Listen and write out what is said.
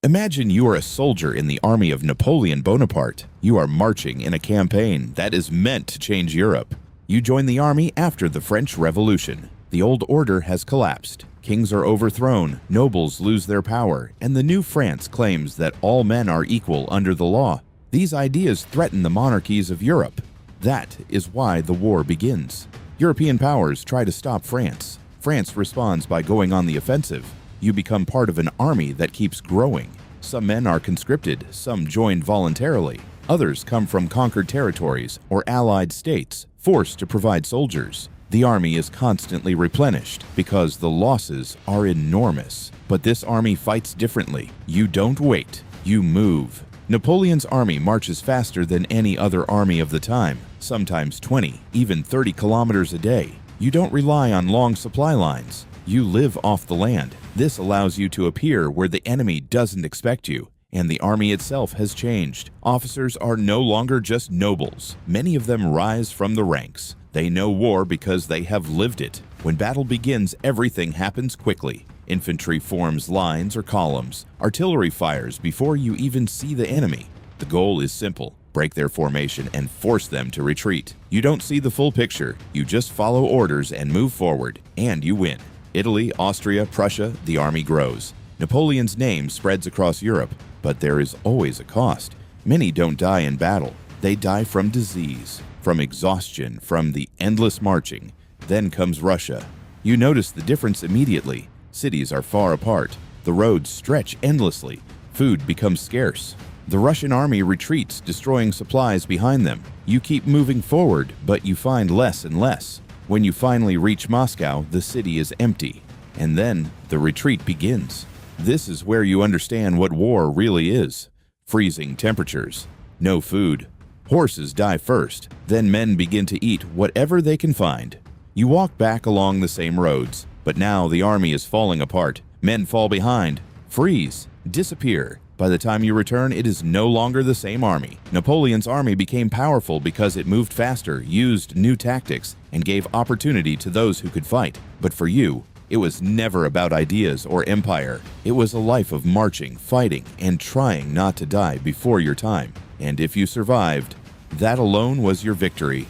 Imagine you are a soldier in the army of Napoleon Bonaparte. You are marching in a campaign that is meant to change Europe. You join the army after the French Revolution. The old order has collapsed. Kings are overthrown, nobles lose their power, and the new France claims that all men are equal under the law. These ideas threaten the monarchies of Europe. That is why the war begins. European powers try to stop France. France responds by going on the offensive. You become part of an army that keeps growing. Some men are conscripted, some join voluntarily. Others come from conquered territories or allied states, forced to provide soldiers. The army is constantly replenished because the losses are enormous. But this army fights differently. You don't wait, you move. Napoleon's army marches faster than any other army of the time, sometimes 20, even 30 kilometers a day. You don't rely on long supply lines. You live off the land. This allows you to appear where the enemy doesn't expect you. And the army itself has changed. Officers are no longer just nobles. Many of them rise from the ranks. They know war because they have lived it. When battle begins, everything happens quickly. Infantry forms lines or columns. Artillery fires before you even see the enemy. The goal is simple: break their formation and force them to retreat. You don't see the full picture. You just follow orders and move forward, and you win. Italy, Austria, Prussia, the army grows. Napoleon's name spreads across Europe, but there is always a cost. Many don't die in battle. They die from disease, from exhaustion, from the endless marching. Then comes Russia. You notice the difference immediately. Cities are far apart. The roads stretch endlessly. Food becomes scarce. The Russian army retreats, destroying supplies behind them. You keep moving forward, but you find less and less. When you finally reach Moscow, the city is empty. And then the retreat begins. This is where you understand what war really is. Freezing temperatures. No food. Horses die first. Then men begin to eat whatever they can find. You walk back along the same roads, but now the army is falling apart. Men fall behind, freeze, disappear. By the time you return, it is no longer the same army. Napoleon's army became powerful because it moved faster, used new tactics, and gave opportunity to those who could fight. But for you, it was never about ideas or empire. It was a life of marching, fighting, and trying not to die before your time. And if you survived, that alone was your victory.